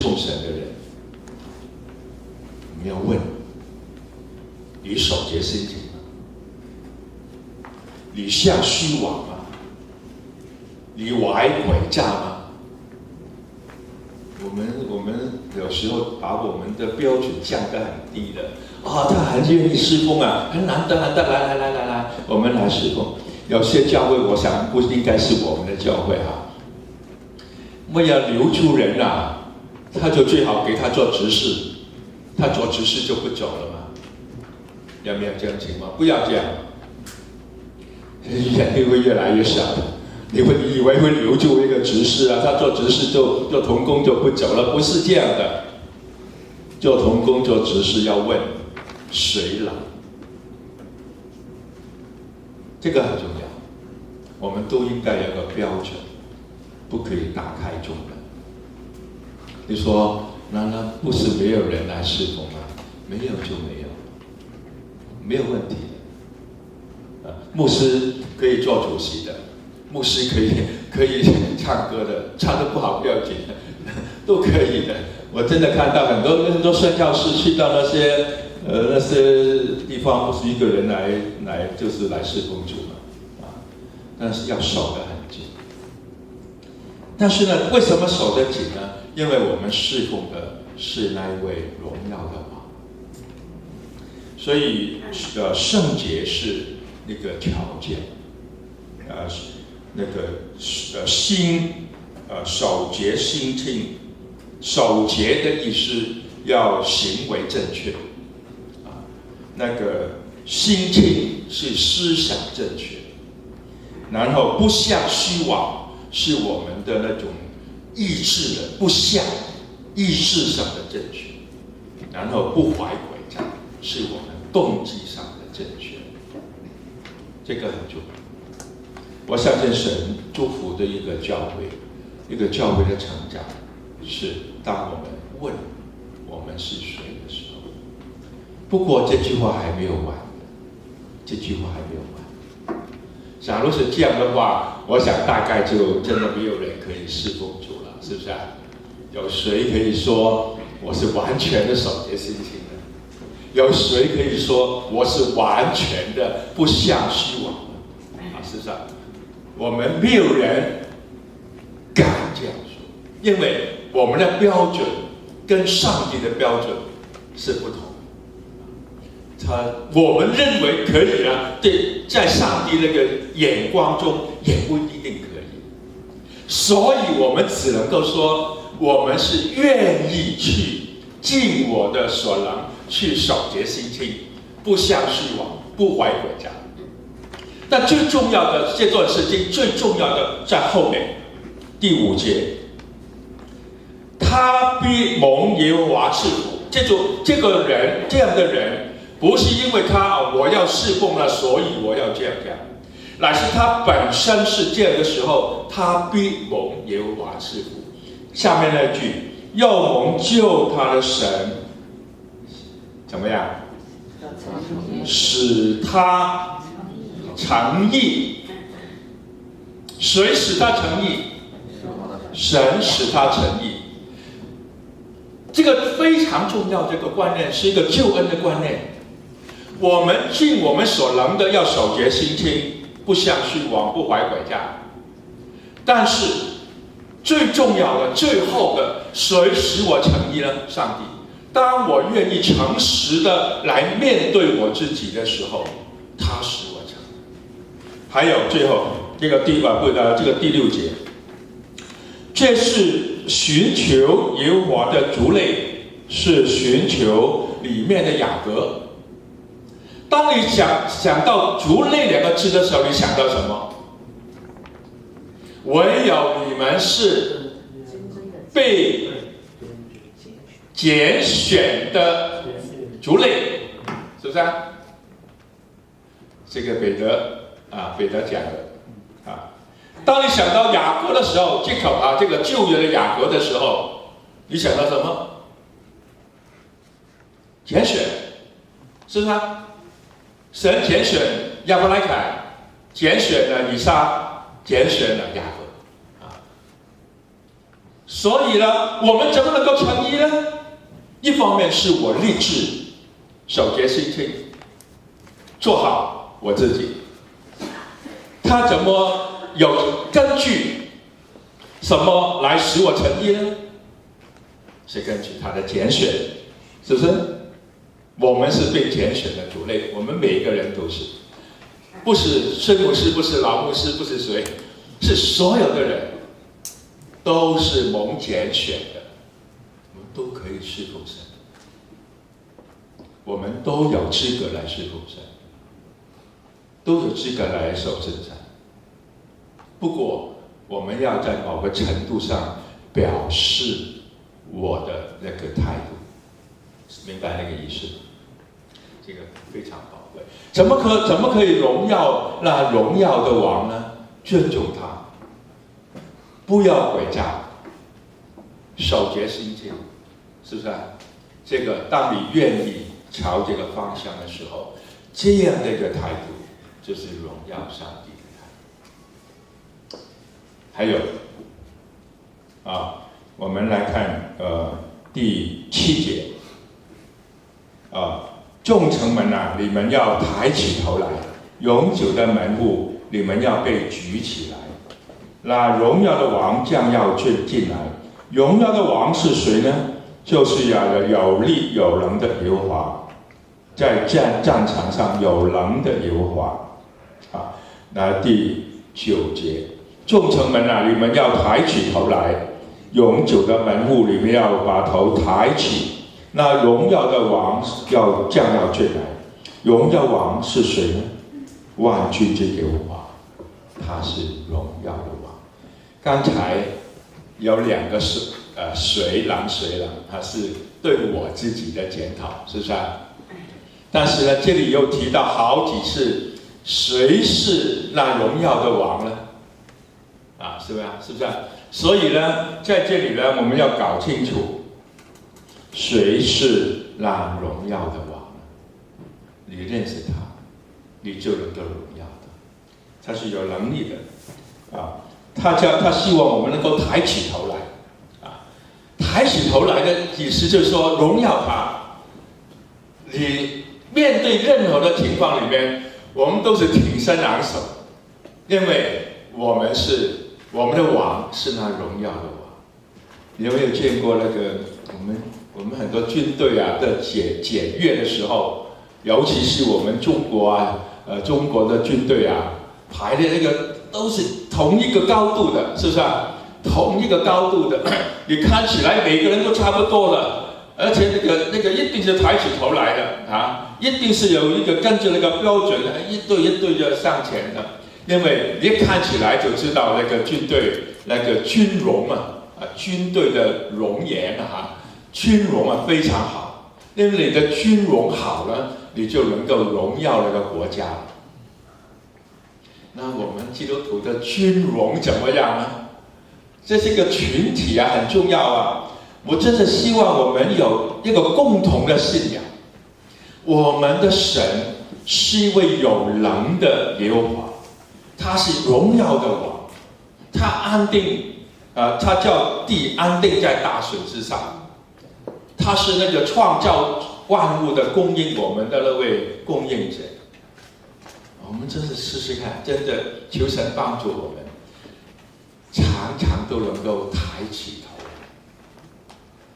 奉神的人，你要问：你守节心情吗？你向虚妄吗？你怀诡诈吗？我们有时候把我们的标准降得很低的他很愿意侍奉啊，很难得，来，我们来侍奉。有些教会，我想不应该是我们的教会为了留住人他就最好给他做执事，他做执事就不走了嘛。有没有这样的情况？不要这样，人力会越来越少的。你以为会留住一个执事他做执事就做同工就不走了？不是这样的。做同工做执事要问谁来，这个很重要。我们都应该有个标准，不可以打开中门。你说那不是没有人来侍奉吗？没有就没有，没有问题的。牧师可以做主席的，牧师可以唱歌的，唱得不好不要紧的，都可以的。我真的看到很多宣教士去到那些地方，不是一个人来就是来侍奉主嘛但是要守得很紧。但是呢，为什么守得紧呢？因为我们侍奉的是那一位荣耀的王，所以圣洁是那个条件，那个守节心清，守节的意思要行为正确那个心清是思想正确，然后不向虚妄是我们的那种意志的不向意识上的正确，然后不怀诡诈是我们动机上的正确，这个很重要。我相信神祝福的一个教会的成长，是当我们问我们是谁的时候。不过这句话还没有完，假如是这样的话，我想大概就真的没有人可以侍奉主了，是不是有谁可以说我是完全的守节心清的？有谁可以说我是完全的不向虚妄的？事实上，我们没有人敢这样说，因为我们的标准跟上帝的标准是不同。我们认为可以对，在上帝那个眼光中也不一定可以，所以我们只能够说，我们是愿意去尽我的所能去守节心清，不向虚妄，不怀诡诈。但最重要的这段圣经最重要的在后面第5节，他必蒙耶和华赐福。这个人这样的人，不是因为我要侍奉了，所以我要这样，乃是他本身是这样的时候，他必蒙耶和华赐福。下面那句，要蒙救他的神怎么样？使他诚意。谁使他诚意？神使他诚意。这个非常重要，这个观念是一个救恩的观念。我们尽我们所能的要守节心清，不向虚妄，不怀诡诈。但是最重要的、最后的，谁使我诚意呢？上帝。当我愿意诚实的来面对我自己的时候，他使我诚意。还有最后这个第6节，这是寻求耶和华的族类，是寻求里面的雅各。当你想到族类2个字的时候，你想到什么？唯有你们是被拣选的族类，是不是这个彼得讲的当你想到雅各的时候，这个旧约的雅各的时候，你想到什么？拣选，是不是神拣选亚伯拉罕，拣选了以撒，拣选了雅各所以呢，我们怎么能够成义呢？一方面是我立志守节心清，做好我自己。他怎么有根据什么来使我成义呢？是根据他的拣选，是不是？我们是被拣选的族类，我们每一个人都是，不是孙牧师，不是老牧师，不是谁，是所有的人都是蒙拣选的，我们都可以侍奉神，我们都有资格来侍奉神，都有资格来守圣餐。不过，我们要在某个程度上表示我的那个态度，明白那个意思？这个非常宝贵。怎么可以荣耀那荣耀的王呢？尊重他，不要诡诈，守节心清，是不是啊？这个当你愿意朝这个方向的时候，这样的一个态度就是荣耀上帝的态度。还有我们来看第7节众城门啊，你们要抬起头来；永久的门户，你们要被举起来。那荣耀的王将要进来。荣耀的王是谁呢？就是有力有能的耶和华，在战场上有能的耶和华。那第9节，众城门啊，你们要抬起头来；永久的门户，你们要把头抬起。那荣耀的王将要进来。荣耀王是谁呢？万军之耶和华，他是荣耀的王。刚才有2个谁狼，他是对我自己的检讨，是不是啊？但是呢，这里又提到好几次，谁是那荣耀的王呢？是不是啊？是不是啊？所以呢，在这里呢，我们要搞清楚，谁是那荣耀的王？你认识他，你就能够荣耀他。他是有能力的他希望我们能够抬起头来抬起头来的意思就是说荣耀他。你面对任何的情况里面，我们都是挺身昂首，因为我们的王是那荣耀的王。你有没有见过那个我们很多军队的检阅的时候，尤其是我们中国的军队排的那个都是同一个高度的，是不是啊？同一个高度的，你看起来每个人都差不多的，而且那个一定是抬起头来的一定是有一个跟着那个标准的，一队一队的上前的，因为你看起来就知道那个军队那个军容军队的容颜军容非常好，因为你的军容好了，你就能够荣耀那个国家。那我们基督徒的军容怎么样呢？这是一个群体很重要我真的希望我们有一个共同的信仰，我们的神是一位有能的耶和华，他是荣耀的王，他安定他叫地安定在大水之上，他是那个创造万物的供应我们的那位供应者。我们真是试试看，真的求神帮助我们，常常都能够抬起头，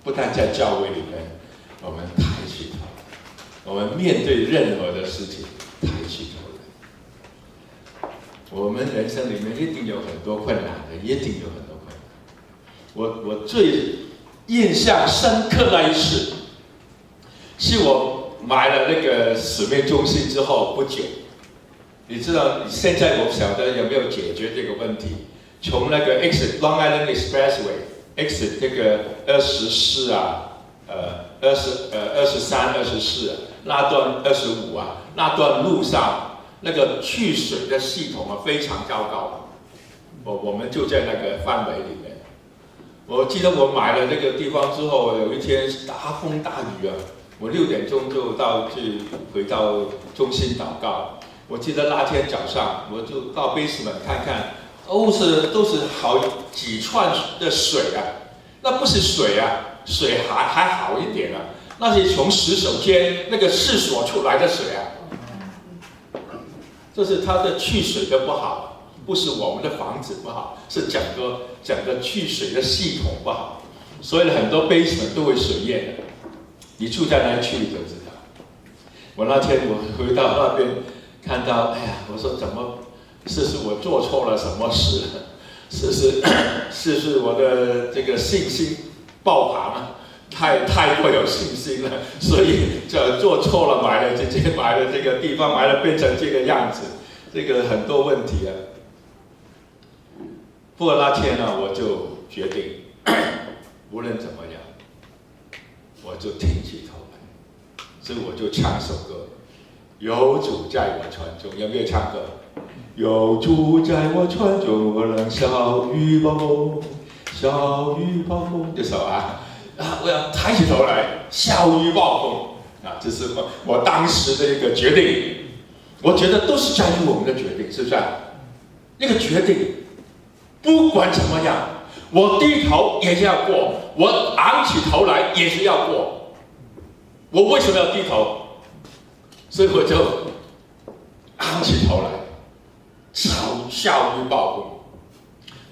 不但在教会里面，我们抬起头，我们面对任何的事情抬起头来。我们人生里面一定有很多困难的，一定有很多困难。我最印象深刻的一次，是我买了那个使命中心之后不久。你知道现在我不晓得有没有解决这个问题？从那个 Long Island Expressway 这个2423、24那段25那段路上，那个去水的系统非常糟糕。我们就在那个范围里面。我记得我买了那个地方之后，有一天大风大雨我6点钟就回到中心祷告。我记得那天早上，我就到 basement 看看，都是好几串的水那不是水啊，水还好一点啊，那是从石首间那个厕所出来的水啊，这是它的去水的不好，不是我们的房子不好，是整个去水的系统不好，所以很多 basement 都会水淹的。你住在那区你就知道。我那天我回到那边看到，哎呀，我说怎么是我做错了什么事？是我的这个信心爆棚了，太过有信心了，所以就做错了，买了这个地方，买了变成这个样子，这个很多问题啊。不过那天呢，我就决定，无论怎么样，我就挺起头来，所以我就唱首歌，有主在我船中，有没有唱歌？有主在我船中，我让小雨暴风，小雨暴风，这首啊，我要抬起头来，小雨暴风啊，这是我当时的一个决定。我觉得都是在于我们的决定，是不是啊？那个决定，不管怎么样，我低头也是要过，我昂起头来也是要过。我为什么要低头？所以我就昂起头来。小雨暴风。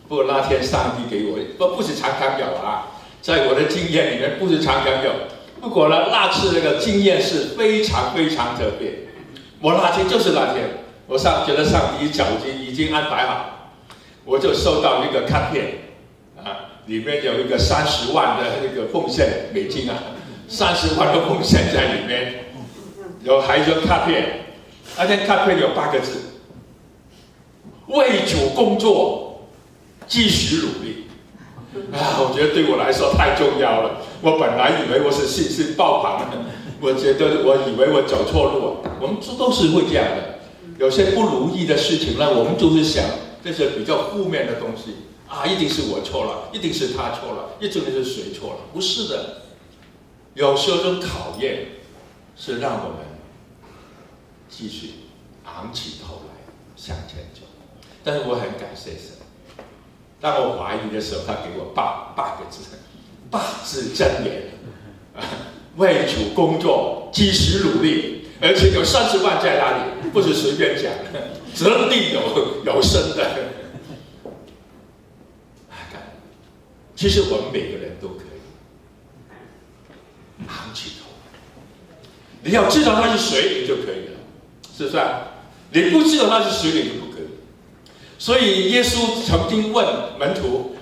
不过那天上帝给我不是常常有啊，在我的经验里面不是常常有。不过呢，那次那个经验是非常非常特别。我那天就是那天，我觉得上帝早已经安排好，我就收到一个卡片啊，里面有一个30万的那个奉献美金啊，30万的奉献在里面，还有一个卡片，那天卡片有8个字。为主工作，继续努力。啊，我觉得对我来说太重要了。我本来以为我是信心爆棚的，我以为我走错路。我们都是会这样的，有些不如意的事情呢，我们就是想这些比较负面的东西啊，一定是我错了，一定是他错了，一定是谁错了？不是的，有时候这种考验是让我们继续昂起头来向前走。但是我很感谢神，当我怀疑的时候，他给我8个字，8字真言，为主工作，继续努力，而且有30万在那里，不是随便讲的，真定有生的。其实我们每个人都可以昂起头，你要知道他是谁，你就可以了，是不是啊？你不知道他是谁，你就不可以。所以耶稣曾经问门徒：“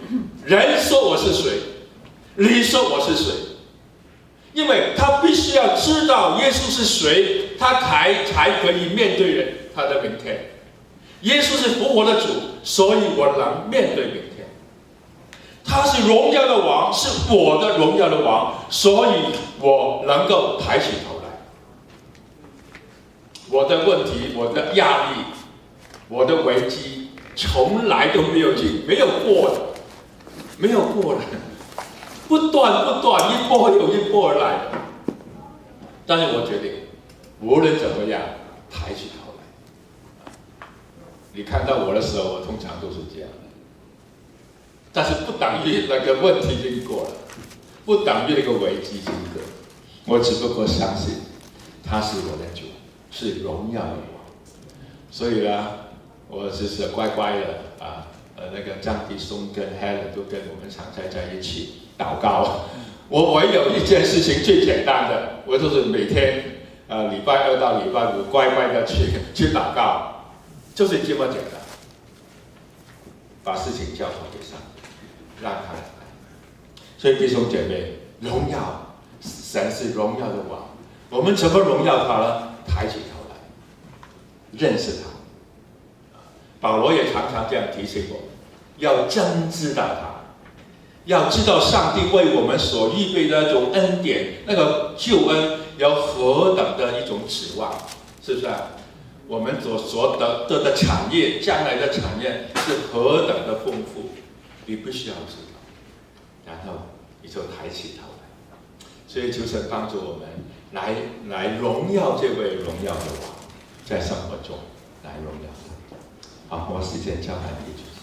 人说我是谁？你说我是谁？”因为他必须要知道耶稣是谁，他才可以面对他的明天。耶稣是复活的主，所以我能面对明天。他是荣耀的王，是我的荣耀的王，所以我能够抬起头来。我的问题，我的压力，我的危机。从来都没有过的，不断，一波又一波而来的。但是我决定，无论怎么样，抬起头来。你看到我的时候，我通常都是这样的。但是不等于那个问题经过了，不等于那个危机经过。我只不过相信，他是我的主，是荣耀的王。所以呢。我只是乖乖的啊，那个张迪松跟 Helen 都跟我们常在一起祷告。我唯有一件事情最简单的，我就是每天礼拜2到礼拜5乖乖的去祷告，就是这么简单。把事情交托给上帝，让他来。所以弟兄姐妹，荣耀，神是荣耀的王，我们怎么荣耀他呢？抬起头来，认识他。保罗也常常这样提醒我们，要真知道他，要知道上帝为我们所预备的那种恩典，那个救恩有何等的一种指望，是不是啊？我们所得的产业，将来的产业是何等的丰富，你必须要知道，然后你就抬起头来。所以求神帮助我们来荣耀这位荣耀的王，在生活中来荣耀他。好，我时间交还给主席。